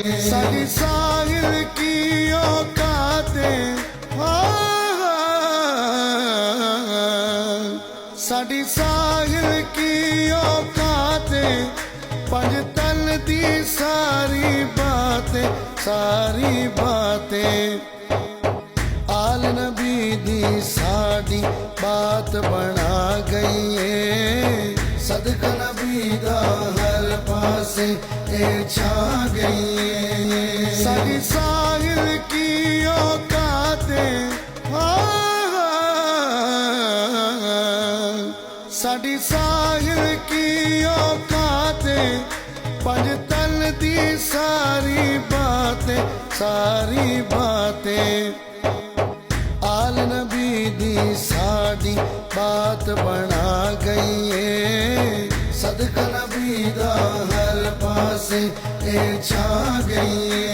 साडी साहिल की औकातें, साडी साहिल की औकातें, पंजतन दी सारी बातें, सारी बातें आल नबी दी साडी बात बना गई है। सदका नबी दा हर पासे ए छा गई है। साडी साहिल की औकातें, साडी साहिल की औकातें, पंजतन दी सारी बातें, सारी बातें आल नबी दी साडी बात बना गई है। सदका नबी दा हर पासे ए छा गई है।